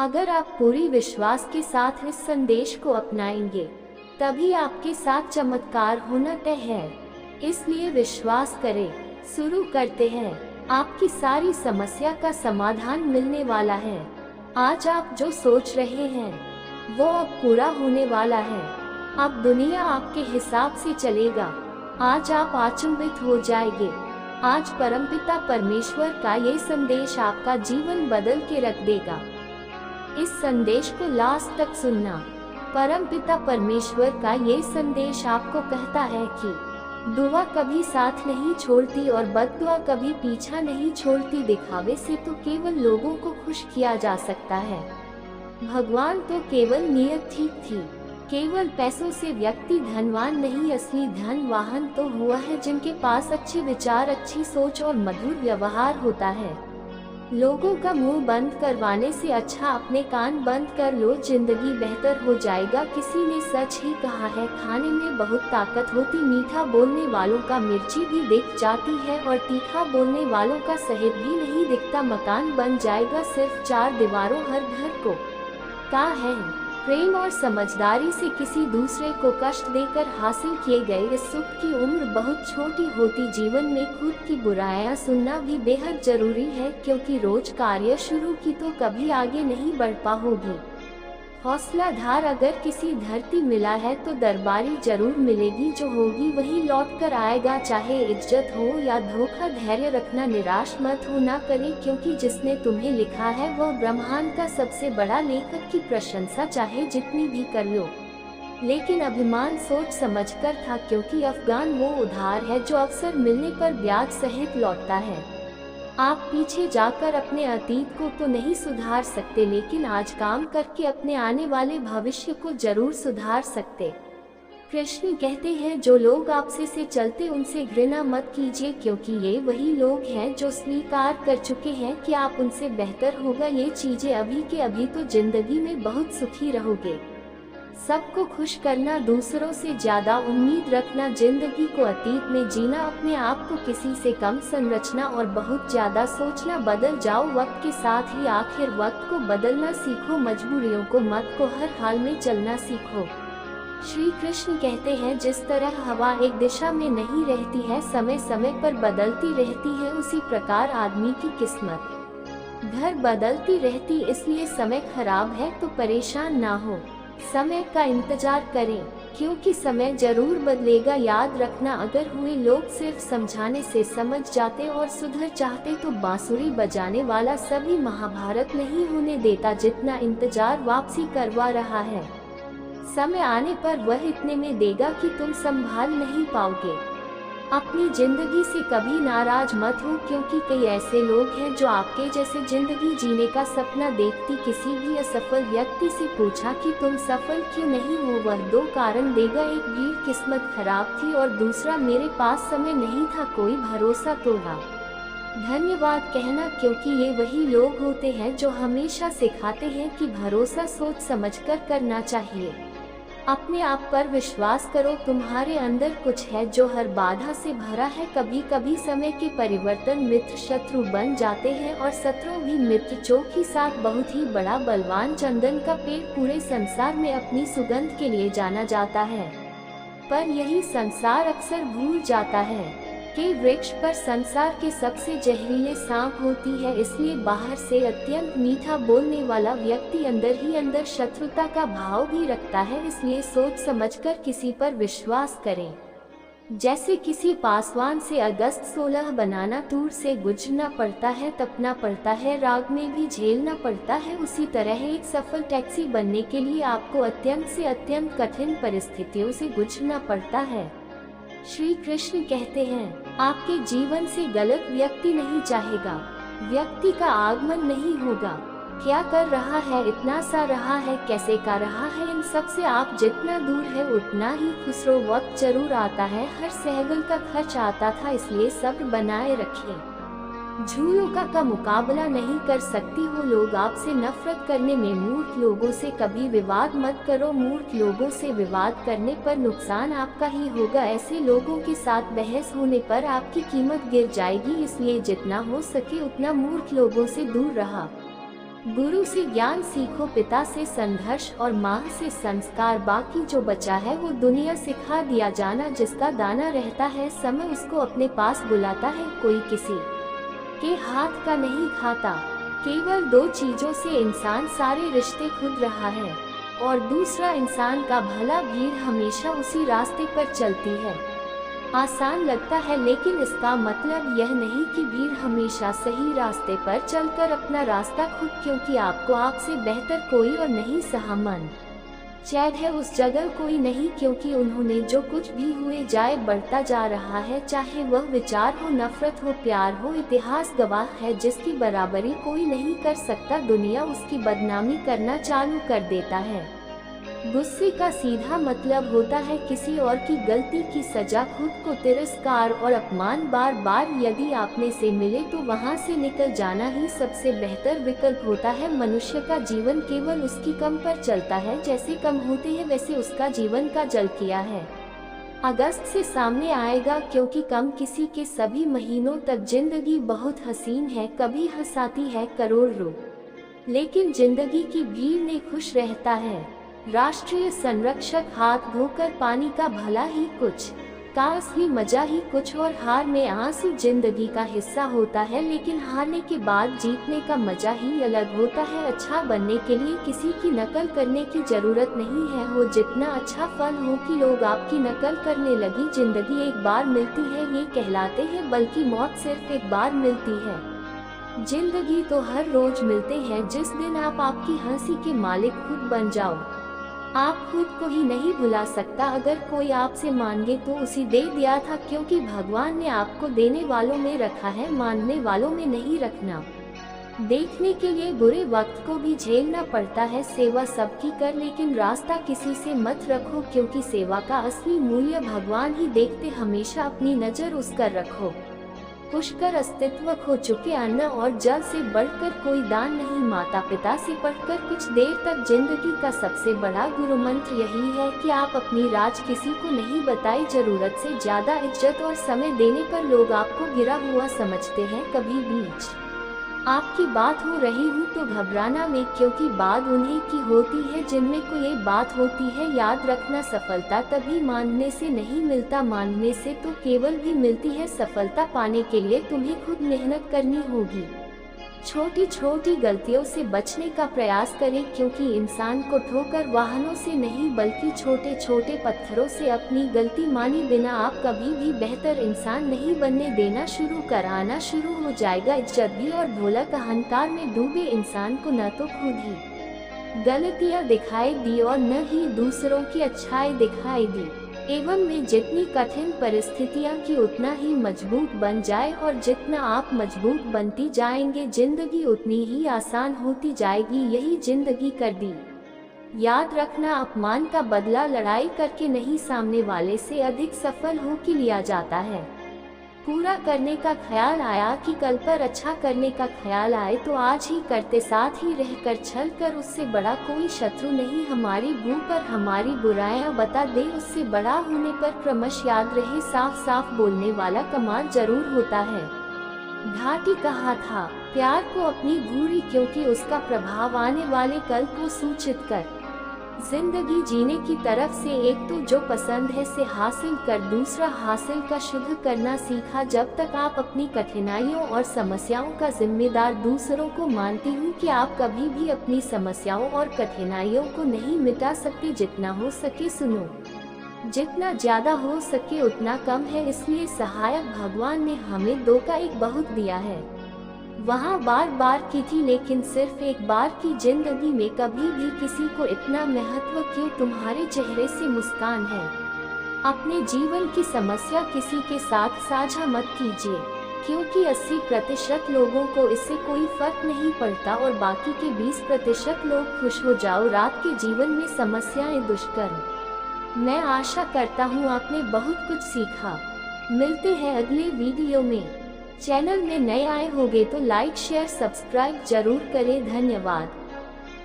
अगर आप पूरी विश्वास के साथ इस संदेश को अपनाएंगे, तभी आपके साथ चमत्कार होना तय है। इसलिए विश्वास करें। शुरू करते हैं। आपकी सारी समस्या का समाधान मिलने वाला है। आज आप जो सोच रहे हैं वो अब पूरा होने वाला है। अब दुनिया आपके हिसाब से चलेगा। आज आप अचंभित हो जाएंगे। आज परमपिता परमेश्वर का ये संदेश आपका जीवन बदल के रख देगा। इस संदेश को लास्ट तक सुनना। परमपिता परमेश्वर का ये संदेश आपको कहता है कि दुआ कभी साथ नहीं छोड़ती और बददुआ कभी पीछा नहीं छोड़ती। दिखावे से तो केवल लोगों को खुश किया जा सकता है। भगवान तो केवल नियत ठीक थी। केवल पैसों से व्यक्ति धनवान नहीं, असली धन वाहन तो हुआ है जिनके पास अच्छे विचार, अच्छी सोच और मधुर व्यवहार होता है। लोगों का मुंह बंद करवाने से अच्छा अपने कान बंद कर लो, जिंदगी बेहतर हो जाएगा। किसी ने सच ही कहा है, खाने में बहुत ताकत होती। मीठा बोलने वालों का मिर्ची भी दिख जाती है और तीखा बोलने वालों का शहद भी नहीं दिखता। मकान बन जाएगा सिर्फ 4 दीवारों हर घर को का है। प्रेम और समझदारी से किसी दूसरे को कष्ट देकर हासिल किए गए इस सुख की उम्र बहुत छोटी होती। जीवन में खुद की बुराइयां सुनना भी बेहद जरूरी है, क्योंकि रोज कार्य शुरू की तो कभी आगे नहीं बढ़ पाओगी। हौसलाधार अगर किसी धरती मिला है तो दरबारी जरूर मिलेगी। जो होगी वही लौट कर आएगा, चाहे इज्जत हो या धोखा। धैर्य रखना, निराश मत हो ना करें, क्योंकि जिसने तुम्हें लिखा है वह ब्रह्मांड का सबसे बड़ा लेखक की प्रशंसा चाहे जितनी भी कर लो, लेकिन अभिमान सोच समझकर था, क्योंकि अफगान वो उधार है जो अवसर मिलने पर ब्याज सहित लौटता है। आप पीछे जाकर अपने अतीत को तो नहीं सुधार सकते, लेकिन आज काम करके अपने आने वाले भविष्य को जरूर सुधार सकते। कृष्ण कहते हैं, जो लोग आपसे से चलते उनसे घृणा मत कीजिए, क्योंकि ये वही लोग हैं जो स्वीकार कर चुके हैं कि आप उनसे बेहतर होगा। ये चीजें अभी के अभी तो जिंदगी में बहुत सुखी रहोगे। सबको खुश करना, दूसरों से ज्यादा उम्मीद रखना, जिंदगी को अतीत में जीना, अपने आप को किसी से कम संरचना और बहुत ज्यादा सोचना। बदल जाओ वक्त के साथ ही, आखिर वक्त को बदलना सीखो। मजबूरियों को मत को, हर हाल में चलना सीखो। श्री कृष्ण कहते हैं, जिस तरह हवा एक दिशा में नहीं रहती है, समय समय पर बदलती रहती है, उसी प्रकार आदमी की किस्मत घर बदलती रहती। इसलिए समय खराब है तो परेशान ना हो, समय का इंतजार करें, क्योंकि समय जरूर बदलेगा। याद रखना, अगर हुए लोग सिर्फ समझाने से समझ जाते और सुधर चाहते तो बांसुरी बजाने वाला सभी महाभारत नहीं होने देता जितना इंतजार वापसी करवा रहा है। समय आने पर वह इतने में देगा कि तुम संभाल नहीं पाओगे। अपनी जिंदगी से कभी नाराज मत हो, क्योंकि कई ऐसे लोग हैं जो आपके जैसे जिंदगी जीने का सपना देखती। किसी भी असफल व्यक्ति से पूछा कि तुम सफल क्यों नहीं हो, वह 2 कारण देगा। एक, भीड़ किस्मत खराब थी, और दूसरा, मेरे पास समय नहीं था, कोई भरोसा तोड़ा। धन्यवाद कहना, क्योंकि ये वही लोग होते हैं जो हमेशा सिखाते हैं कि भरोसा सोच समझकर करना चाहिए। अपने आप पर विश्वास करो, तुम्हारे अंदर कुछ है जो हर बाधा से भरा है। कभी कभी समय के परिवर्तन मित्र शत्रु बन जाते हैं, और शत्रु भी मित्र। चौक के साथ बहुत ही बड़ा बलवान चंदन का पेड़ पूरे संसार में अपनी सुगंध के लिए जाना जाता है, पर यही संसार अक्सर भूल जाता है कि वृक्ष पर संसार के सबसे जहरीले सांप होती है। इसलिए बाहर से अत्यंत मीठा बोलने वाला व्यक्ति अंदर ही अंदर शत्रुता का भाव भी रखता है। इसलिए सोच समझकर किसी पर विश्वास करें। जैसे किसी पासवान से अगस्त 16 बनाना दूर से गुजरना पड़ता है, तपना पड़ता है, राग में भी झेलना पड़ता है, उसी तरह एक सफल टैक्सी बनने के लिए आपको अत्यंत से अत्यंत कठिन परिस्थितियों से गुजरना पड़ता है। श्री कृष्ण कहते हैं, आपके जीवन से गलत व्यक्ति नहीं चाहेगा, व्यक्ति का आगमन नहीं होगा। क्या कर रहा है, इतना सा रहा है, कैसे का रहा है, इन सब से आप जितना दूर है उतना ही खुश रहो। वक्त जरूर आता है, हर सहगल का खर्च आता था, इसलिए सब्र बनाए रखिए। झूलों का मुकाबला नहीं कर सकती हो लोग आपसे नफरत करने में। मूर्ख लोगों से कभी विवाद मत करो, मूर्ख लोगों से विवाद करने पर नुकसान आपका ही होगा। ऐसे लोगों के साथ बहस होने पर आपकी कीमत गिर जाएगी, इसलिए जितना हो सके उतना मूर्ख लोगों से दूर रहा। गुरु से ज्ञान सीखो, पिता से संघर्ष और माँ से संस्कार, बाकी जो बचा है वो दुनिया सिखा दिया जाना। जिसका दाना रहता है समय उसको अपने पास बुलाता है, कोई किसी के हाथ का नहीं खाता। केवल दो चीजों से इंसान सारे रिश्ते खुद रहा है, और दूसरा इंसान का भला। भीड़ हमेशा उसी रास्ते पर चलती है। आसान लगता है लेकिन इसका मतलब यह नहीं कि भीड़ हमेशा सही रास्ते पर चलकर अपना रास्ता खुद, क्योंकि आपको आपसे बेहतर कोई और नहीं सहमन चैन है उस जगह कोई नहीं, क्योंकि उन्होंने जो कुछ भी हुए जाए बढ़ता जा रहा है, चाहे वह विचार हो, नफरत हो, प्यार हो। इतिहास गवाह है जिसकी बराबरी कोई नहीं कर सकता, दुनिया उसकी बदनामी करना चालू कर देता है। गुस्से का सीधा मतलब होता है किसी और की गलती की सजा, खुद को तिरस्कार और अपमान बार बार। यदि आपने से मिले तो वहां से निकल जाना ही सबसे बेहतर विकल्प होता है। मनुष्य का जीवन केवल उसकी कम पर चलता है, जैसे कम होते हैं वैसे उसका जीवन का जल किया है अगस्त से सामने आएगा, क्योंकि कम किसी के सभी महीनों तक जिंदगी बहुत हसीन है, कभी हंसाती है करोड़ों, लेकिन जिंदगी की भीड़ ने खुश रहता है। राष्ट्रीय संरक्षक हाथ धोकर पानी का भला ही कुछ, का असली मजा ही कुछ, और हार में आंसू जिंदगी का हिस्सा होता है, लेकिन हारने के बाद जीतने का मजा ही अलग होता है। अच्छा बनने के लिए किसी की नकल करने की जरूरत नहीं है, हो जितना अच्छा फल हो कि लोग आपकी नकल करने लगी। जिंदगी एक बार मिलती है ये कहलाते हैं, बल्कि मौत सिर्फ एक बार मिलती है। जिंदगी तो हर रोज मिलते हैं, जिस दिन आप आपकी हंसी के मालिक खुद बन जाओ। आप खुद को ही नहीं भुला सकता, अगर कोई आपसे मांगे तो उसी दे दिया था, क्योंकि भगवान ने आपको देने वालों में रखा है, मांगने वालों में नहीं रखना। देखने के लिए बुरे वक्त को भी झेलना पड़ता है। सेवा सबकी कर, लेकिन रास्ता किसी से मत रखो, क्योंकि सेवा का असली मूल्य भगवान ही देखते। हमेशा अपनी नजर उस पर रखो। पुष्कर अस्तित्व खो चुके अन्न और जल से बढ़कर कोई दान नहीं। माता पिता से पढ़कर कुछ देर तक जिंदगी का सबसे बड़ा गुरु मंत्र यही है कि आप अपनी राज किसी को नहीं बताई। जरूरत से ज्यादा इज्जत और समय देने पर लोग आपको गिरा हुआ समझते हैं। कभी बीच आपकी बात हो रही हूँ तो घबराना में, क्योंकि बात उन्हीं की होती है जिनमें कोई बात होती है। याद रखना, सफलता तभी मांगने से नहीं मिलता, मांगने से तो केवल भी मिलती है। सफलता पाने के लिए तुम्हें खुद मेहनत करनी होगी। छोटी छोटी गलतियों से बचने का प्रयास करें, क्योंकि इंसान को ठोकर वाहनों से नहीं बल्कि छोटे छोटे पत्थरों से। अपनी गलती माने बिना आप कभी भी बेहतर इंसान नहीं बनने देना शुरू कर आना शुरू हो जाएगा इज्जत भी और ढोलक। अहंकार में डूबे इंसान को न तो खुद ही गलतियां दिखाई दी और न ही दूसरों की अच्छाई दिखाई दी। एवं में जितनी कठिन परिस्थितियां की उतना ही मजबूत बन जाए, और जितना आप मजबूत बनती जाएंगे जिंदगी उतनी ही आसान होती जाएगी। यही जिंदगी कर दी। याद रखना, अपमान का बदला लड़ाई करके नहीं, सामने वाले से अधिक सफल हो के लिया जाता है। पूरा करने का ख्याल आया कि कल पर अच्छा करने का ख्याल आए तो आज ही करते, साथ ही रहकर छल कर उससे बड़ा कोई शत्रु नहीं। हमारी भूल पर हमारी बुराइयां बता दे, उससे बड़ा होने पर क्रमश याद रहे। साफ साफ बोलने वाला कमाल जरूर होता है। घाटी कहा था प्यार को अपनी भूरी, क्योंकि उसका प्रभाव आने वाले कल को सूचित कर। जिंदगी जीने की तरफ से एक तो जो पसंद है से हासिल कर, दूसरा हासिल का शुद्ध करना सीखा। जब तक आप अपनी कठिनाइयों और समस्याओं का जिम्मेदार दूसरों को मानती हूँ कि आप कभी भी अपनी समस्याओं और कठिनाइयों को नहीं मिटा सकते। जितना हो सके सुनो, जितना ज्यादा हो सके उतना कम है, इसलिए सहायक भगवान ने हमें दो का एक बहुत दिया है। वहाँ बार बार की थी, लेकिन सिर्फ एक बार की जिंदगी में कभी भी किसी को इतना महत्व क्यों? तुम्हारे चेहरे से मुस्कान है। अपने जीवन की समस्या किसी के साथ साझा मत कीजिए, क्योंकि 80% लोगों को इससे कोई फर्क नहीं पड़ता और बाकी के 20% लोग खुश हो जाओ। रात के जीवन में समस्याएं दुष्कर्म। मैं आशा करता हूँ आपने बहुत कुछ सीखा। मिलते हैं अगले वीडियो में। चैनल में नए आए होंगे तो लाइक शेयर सब्सक्राइब जरूर करें। धन्यवाद।